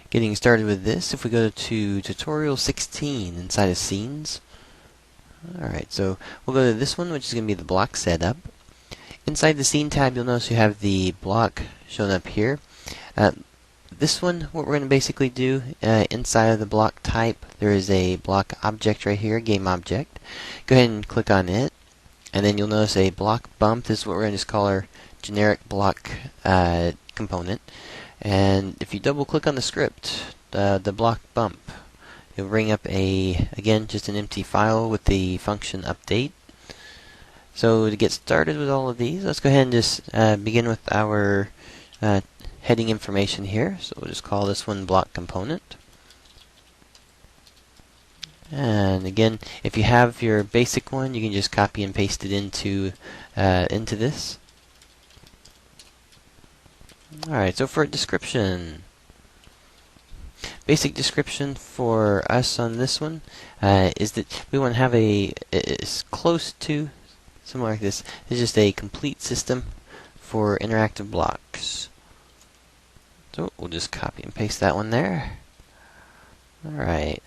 Getting started with this, if we go to tutorial 16 inside of scenes. Alright, so we'll go to this one, which is going to be the block setup. Inside the scene tab, you'll notice you have the block shown up here. This one, what we're going to basically do, inside of the block type, there is a block object right here, game object. Go ahead and click on it, and then you'll notice a block bump. This is what we're going to just call our generic block component. And if you double click on the script, the block bump, it'll bring up again, just an empty file with the function update. So to get started with all of these, let's go ahead and just begin with our heading information here. So we'll just call this one block component. And again, if you have your basic one, you can just copy and paste it into this. Alright, so for a description, basic description for us on this one is that we want to have it's close to something like this. It's just a complete system for interactive blocks. So we'll just copy and paste that one there. Alright.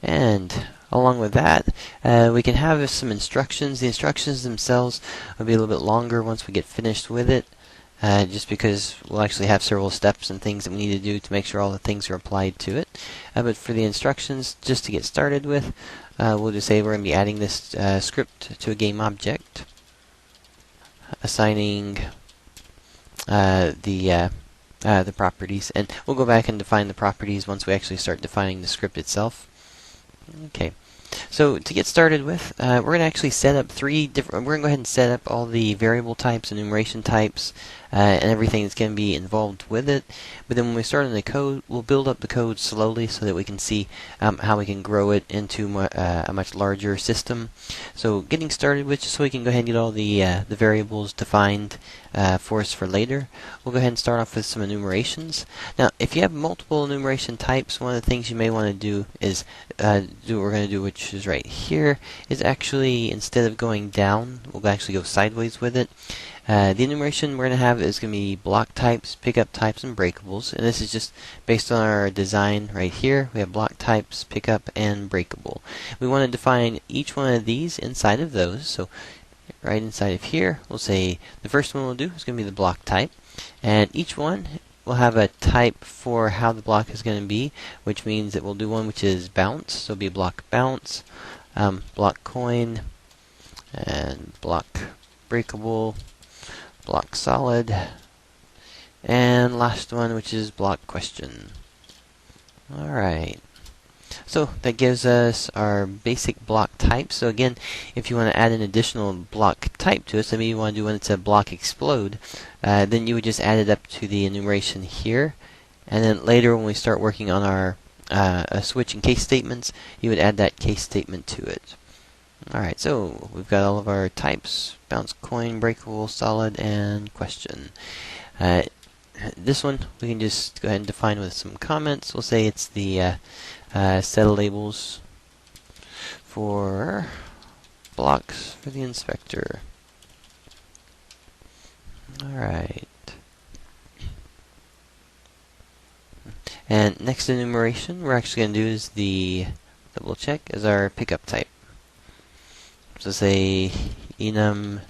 And along with that, we can have some instructions. The instructions themselves will be a little bit longer once we get finished with it, just because we'll actually have several steps and things that we need to do to make sure all the things are applied to it. But for the instructions, just to get started with, we'll just say we're going to be adding this script to a game object, assigning the properties, and we'll go back and define the properties once we actually start defining the script itself. Okay, so to get started with, we're going to actually set up we're going to go ahead and set up all the variable types, enumeration types, and everything that's going to be involved with it. But then when we start in the code, we'll build up the code slowly so that we can see how we can grow it into a much larger system. So getting started with, just so we can go ahead and get all the variables defined for us for later, we'll go ahead and start off with some enumerations. Now, if you have multiple enumeration types, one of the things you may want to do is do what we're going to do, which is right here, is actually, instead of going down, we'll actually go sideways with it. The enumeration we're going to have is going to be block types, pickup types, and breakables. And this is just based on our design right here. We have block types, pickup, and breakable. We want to define each one of these inside of those. So right inside of here, we'll say the first one we'll do is going to be the block type. And each one will have a type for how the block is going to be, which means that we'll do one which is bounce. So it'll be block bounce, block coin, and block breakable, block solid, and last one, which is block question. Alright, so that gives us our basic block type. So again, if you want to add an additional block type to it, so maybe you want to do one that's a block explode, then you would just add it up to the enumeration here, and then later when we start working on our switch and case statements, you would add that case statement to it. Alright, so we've got all of our types: bounce, coin, breakable, solid, and question. This one we can just go ahead and define with some comments. We'll say it's the set of labels for blocks for the inspector. Alright. And next enumeration we're actually going to do is the double check is our pickup type. So say enum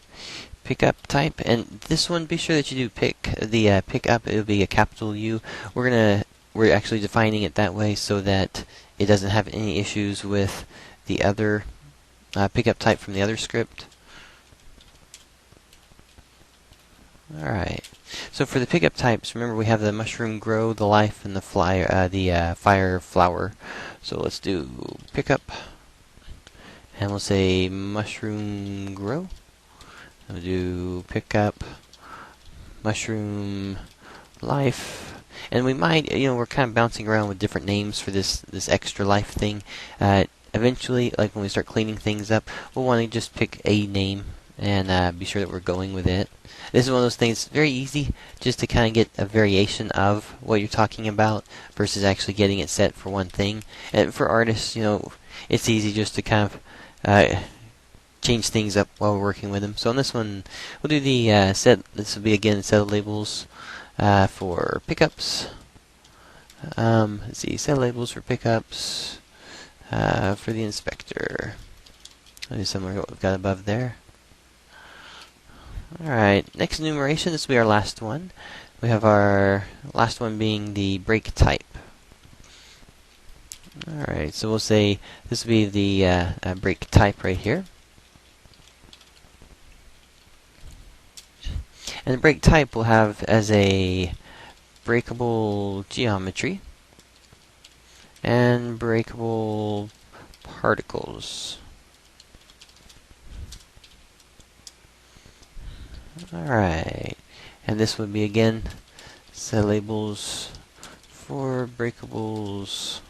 pickup type, and this one, be sure that you do pickup. It'll be a capital U. We're actually defining it that way so that it doesn't have any issues with the other pickup type from the other script. Alright, so for the pickup types, remember we have the mushroom grow, the life, and the fire flower. So let's do pickup, and we'll say mushroom grow. We'll do pickup mushroom life, and we might, we're kind of bouncing around with different names for this extra life thing. Eventually, like when we start cleaning things up, we'll want to just pick a name and be sure that we're going with it. This is one of those things, very easy just to kind of get a variation of what you're talking about versus actually getting it set for one thing. And for artists, it's easy just to kind of change things up while we're working with them. So on this one, we'll do the set. This will be again set of labels for pickups. Let's see, set labels for pickups for the inspector. That'll be similar to what we've got above there. Alright, next enumeration, this will be our last one. We have our last one being the break type. Alright, so we'll say this will be the break type right here. And the break type will have as a breakable geometry and breakable particles. Alright, and this would be again set labels for breakables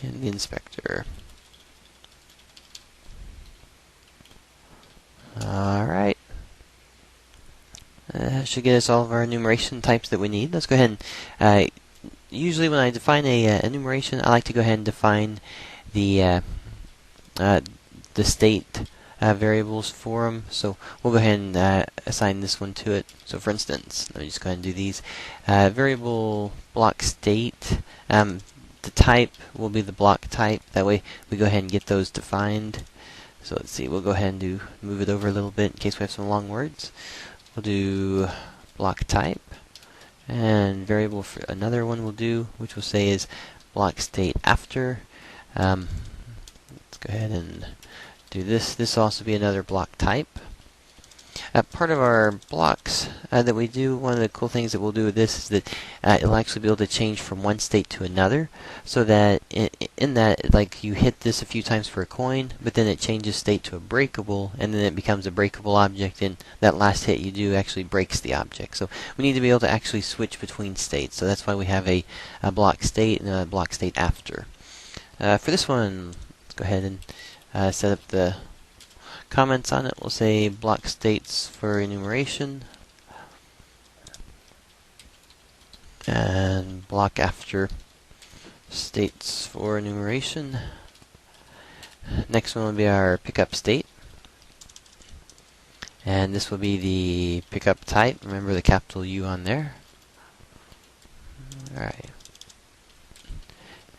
in the inspector. Alright. Should get us all of our enumeration types that we need. Let's go ahead and usually when I define a enumeration, I like to go ahead and define the state variables for them. So we'll go ahead and assign this one to it. So for instance, let me just go ahead and do these. Variable block state, the type will be the block type. That way we go ahead and get those defined. So let's see, we'll go ahead and move it over a little bit in case we have some long words. We'll do block type, and variable for another one we'll do, which we'll say is block state after. Let's go ahead and do this. This will also be another block type. Part of our blocks that we do, one of the cool things that we'll do with this is that it'll actually be able to change from one state to another, so that in that, like, you hit this a few times for a coin, but then it changes state to a breakable, and then it becomes a breakable object, and that last hit you do actually breaks the object. So we need to be able to actually switch between states, so that's why we have a block state and a block state after. For this one, let's go ahead and set up the comments on it. We'll say block states for enumeration and block after states for enumeration. Next one will be our pickup state, and this will be the pickup type. Remember the capital U on there. Alright,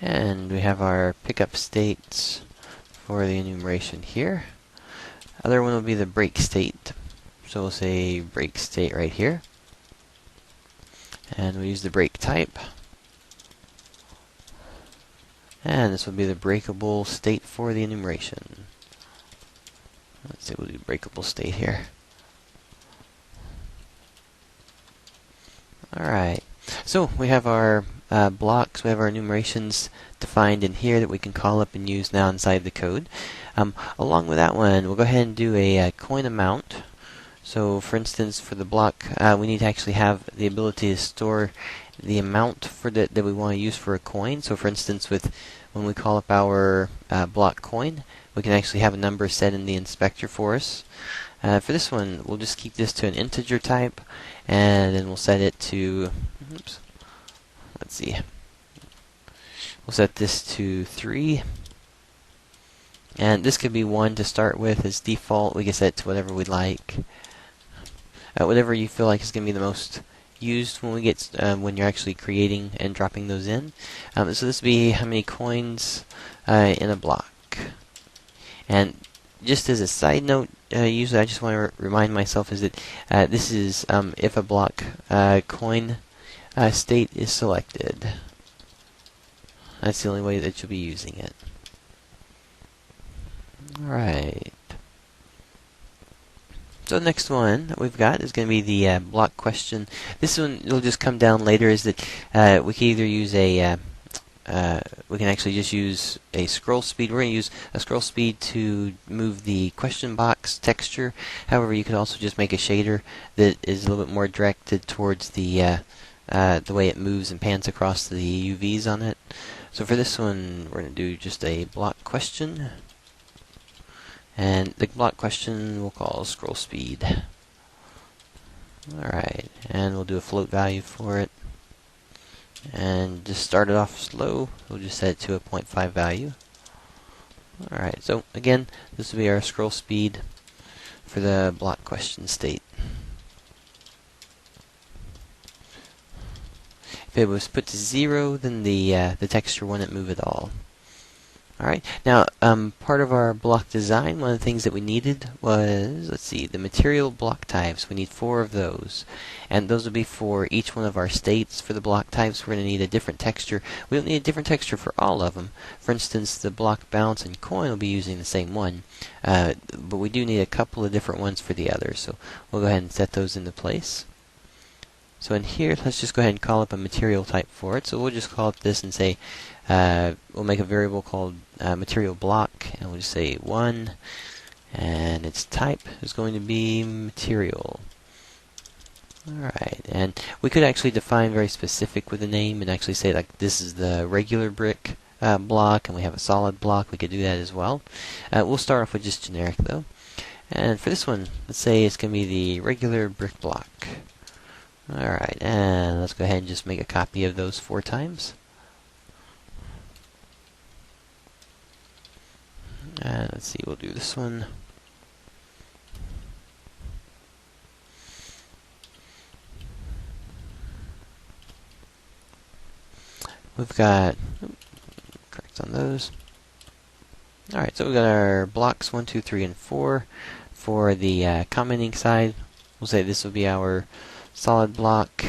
and we have our pickup states for the enumeration here. Other one will be the break state. So we'll say break state right here. And we'll use the break type. And this will be the breakable state for the enumeration. Let's say we'll do breakable state here. Alright. So we have our blocks, we have our enumerations defined in here that we can call up and use now inside the code. Along with that one, we'll go ahead and do a coin amount. So for instance, for the block, we need to actually have the ability to store the amount for that we want to use for a coin. So for instance, when we call up our block coin, we can actually have a number set in the inspector for us. For this one, we'll just keep this to an integer type, and then we'll set it to, oops, let's see, we'll set this to 3. And this could be 1 to start with as default. We can set it to whatever we'd like. Whatever you feel like is going to be the most used when we get when you're actually creating and dropping those in. So this would be how many coins in a block. And just as a side note, usually I just want to remind myself is that this is if a block coin state is selected. That's the only way that you'll be using it. Alright. So the next one that we've got is going to be the block question. This one will just come down later, is that we can either use a we can actually just use a scroll speed. We're going to use a scroll speed to move the question box texture. However, you could also just make a shader that is a little bit more directed towards the way it moves and pans across the UVs on it. So for this one, we're going to do just a block question. And the block question we'll call scroll speed. Alright, and we'll do a float value for it. And just start it off slow. We'll just set it to a 0.5 value. Alright, so again, this will be our scroll speed for the block question state. If it was put to 0, then the texture wouldn't move at all. Alright, now part of our block design, one of the things that we needed was, let's see, the material block types. We need 4 of those. And those will be for each one of our states. For the block types, we're going to need a different texture. We don't need a different texture for all of them. For instance, the block bounce and coin will be using the same one. But we do need a couple of different ones for the others. So we'll go ahead and set those into place. So in here, let's just go ahead and call up a material type for it. So we'll just call it this and say, we'll make a variable called material block, and we'll just say 1, and its type is going to be material. Alright, and we could actually define very specific with the name and actually say like this is the regular brick block, and we have a solid block. We could do that as well. We'll start off with just generic though. And for this one, let's say it's going to be the regular brick block. Alright, and let's go ahead and just make a copy of those 4 times. And let's see, we'll do this one. We've got, correct on those. Alright, so we've got our blocks 1, 2, 3, and 4. For the commenting side, we'll say this will be our solid block,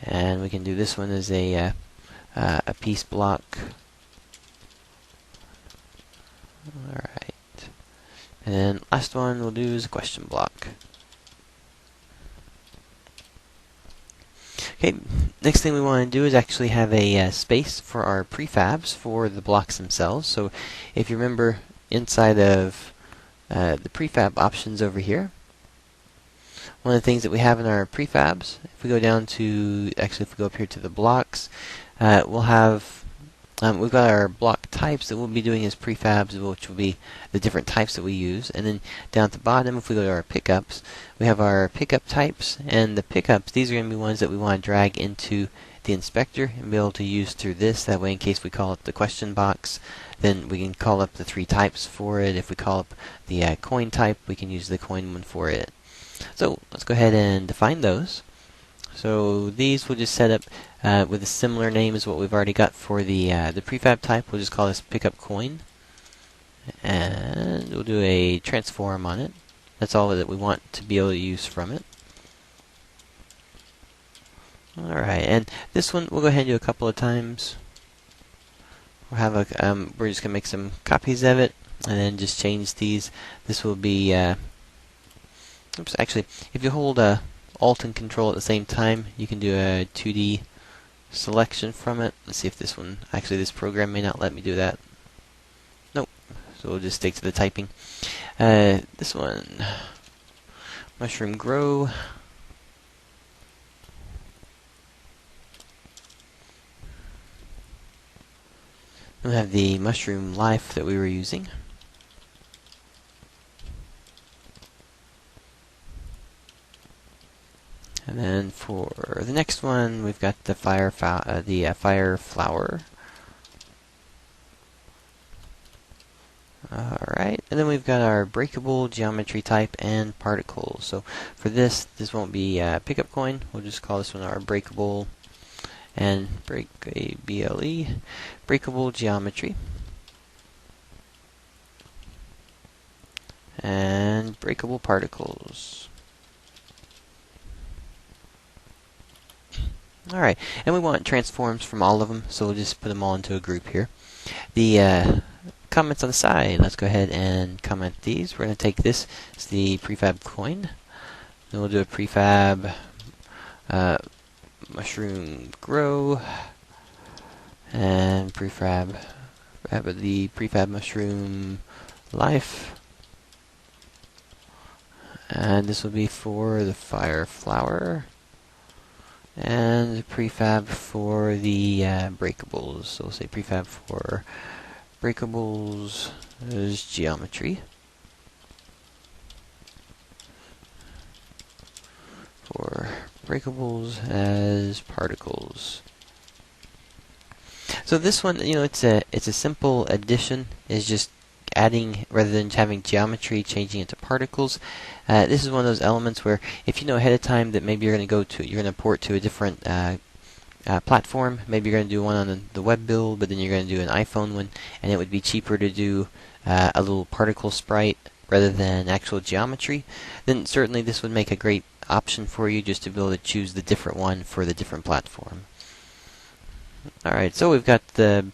and we can do this one as a piece block. Alright, and then last one we'll do is a question block. Okay, next thing we want to do is actually have a space for our prefabs for the blocks themselves. So if you remember inside of the prefab options over here, one of the things that we have in our prefabs, if we go down to, actually if we go up here to the blocks, we'll have, we've got our block types that we'll be doing as prefabs, which will be the different types that we use. And then down at the bottom, if we go to our pickups, we have our pickup types, and the pickups, these are going to be ones that we want to drag into the inspector and be able to use through this. That way, in case we call it the question box, then we can call up the 3 types for it. If we call up the coin type, we can use the coin one for it. So let's go ahead and define those. So these we'll just set up with a similar name as what we've already got for the prefab type. We'll just call this pickup coin, and we'll do a transform on it. That's all that we want to be able to use from it. Alright, and this one we'll go ahead and do a couple of times. We'll have a we're just gonna make some copies of it, and then just change these. This will be oops, actually, if you hold Alt and Control at the same time, you can do a 2D selection from it. Let's see if this one, actually this program may not let me do that. Nope, so we'll just stick to the typing. This one, mushroom grow. We'll have the mushroom life that we were using. And then for the next one, we've got the fire flower. Alright, and then we've got our breakable geometry type and particles. So for this won't be pickup coin. We'll just call this one our breakable, and break a BLE, breakable geometry. And breakable particles. Alright, and we want transforms from all of them, so we'll just put them all into a group here. The comments on the side, let's go ahead and comment these. We're going to take this as the prefab coin. Then we'll do a prefab mushroom grow, and prefab the prefab mushroom life. And this will be for the fire flower. And the prefab for the breakables. So we'll say prefab for breakables is geometry. For breakables as particles. So this one, you know, it's a simple addition. It's just adding, rather than having geometry, changing it to particles. This is one of those elements where if you know ahead of time that maybe you're going to port to a different platform. Maybe you're going to do one on the web build, but then you're going to do an iPhone one, and it would be cheaper to do a little particle sprite rather than actual geometry. Then certainly this would make a great option for you, just to be able to choose the different one for the different platform. Alright, so we've got the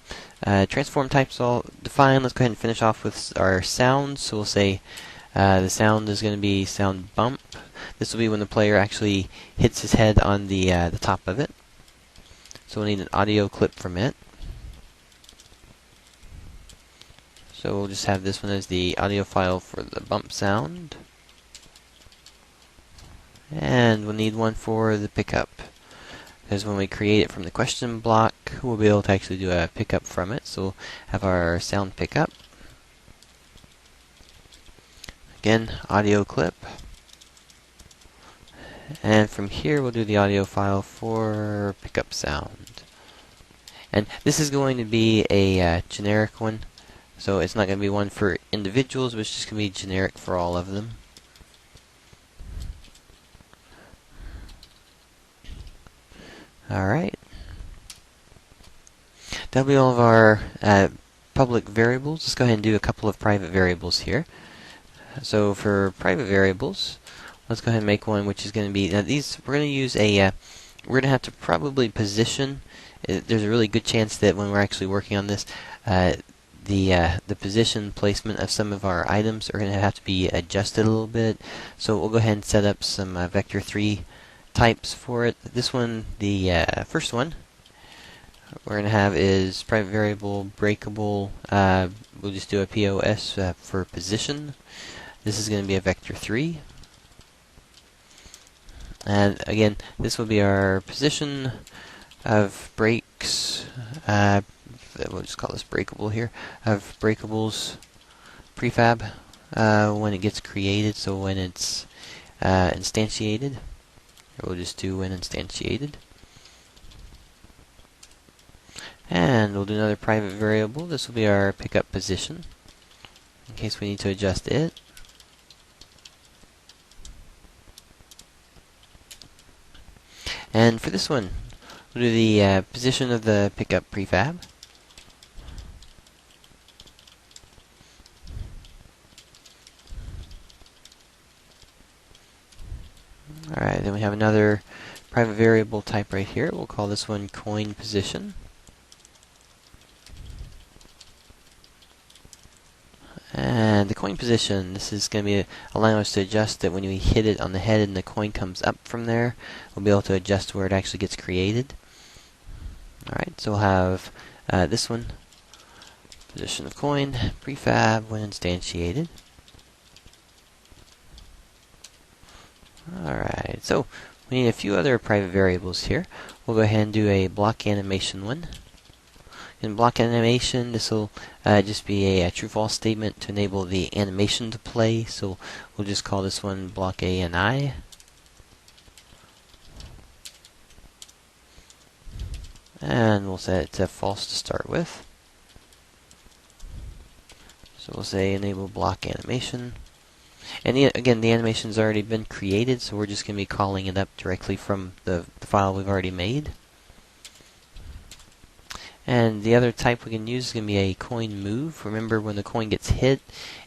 transform types all defined. Let's go ahead and finish off with our sounds. So we'll say the sound is going to be sound bump. This will be when the player actually hits his head on the top of it. So we'll need an audio clip from it. So we'll just have this one as the audio file for the bump sound. And we'll need one for the pickup, because when we create it from the question block, we'll be able to actually do a pickup from it. So we'll have our sound pickup. Again, audio clip. And from here we'll do the audio file for pickup sound. And this is going to be a generic one, so it's not going to be one for individuals, but it's just going to be generic for all of them. Alright. That'll be all of our public variables. Let's go ahead and do a couple of private variables here. So for private variables, let's go ahead and make one which is going to be, now these, we're going to use a, we're going to have to probably position. There's a really good chance that when we're actually working on this, the position placement of some of our items are going to have to be adjusted a little bit. So we'll go ahead and set up some vector 3 types for it. This one, the first one we're going to have is private variable breakable. We'll just do a POS for position. This is going to be a vector 3. And again, this will be our position of breaks. We'll just call this breakable here. Of breakables prefab when it gets created. So when it's instantiated, we'll just do when instantiated. And we'll do another private variable. This will be our pickup position, in case we need to adjust it. And for this one, we'll do the position of the pickup prefab. Alright, then we have another private variable type right here. We'll call this one coin position. And the coin position, this is going to be allowing us to adjust that when we hit it on the head and the coin comes up from there, we'll be able to adjust where it actually gets created. Alright, so we'll have this one, position of coin, prefab when instantiated. Alright, so we need a few other private variables here. We'll go ahead and do a block animation one. In block animation, this will just be a true-false statement to enable the animation to play. So we'll just call this one block ANI. And we'll set it to false to start with. So we'll say enable block animation. And again, the animation's already been created, so we're just going to be calling it up directly from the file we've already made. And the other type we can use is going to be a coin move. Remember, when the coin gets hit,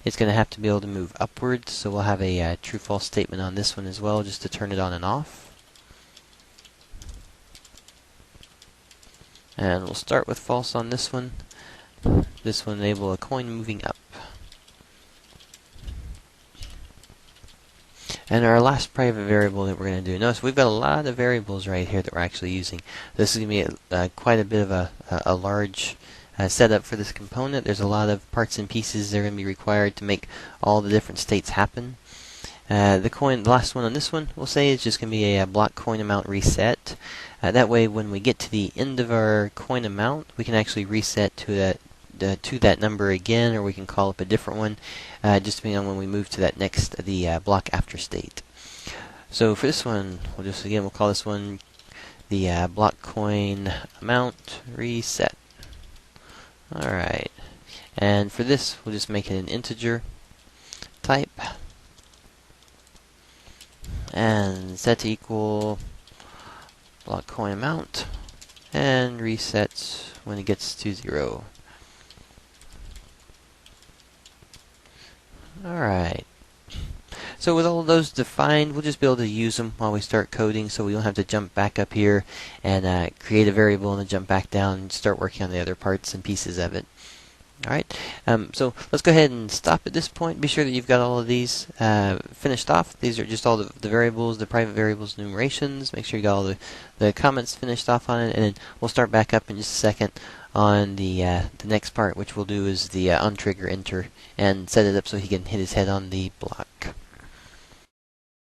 it's going to have to be able to move upwards, so we'll have a true-false statement on this one as well, just to turn it on and off. And we'll start with false on this one. This will enable a coin moving up. And our last private variable that we're going to do. Notice we've got a lot of variables right here that we're actually using. This is going to be quite a bit of a large setup for this component. There's a lot of parts and pieces that are going to be required to make all the different states happen. The last one on this one, we'll say, is just going to be a block coin amount reset. That way, when we get to the end of our coin amount, we can actually reset to that number again, or we can call up a different one, just depending on when we move to that next, the block after state. So for this one, we'll call this one the block coin amount reset. Alright. And for this, we'll just make it an integer type. And set to equal block coin amount. And reset when it gets to 0. Alright. So with all of those defined, we'll just be able to use them while we start coding, so we don't have to jump back up here and create a variable and then jump back down and start working on the other parts and pieces of it. Alright, so let's go ahead and stop at this point. Be sure that you've got all of these finished off. These are just all the variables, the private variables enumerations. Make sure you got all the comments finished off on it, and then we'll start back up in just a second on the next part, which we'll do is the untrigger enter and set it up so he can hit his head on the block.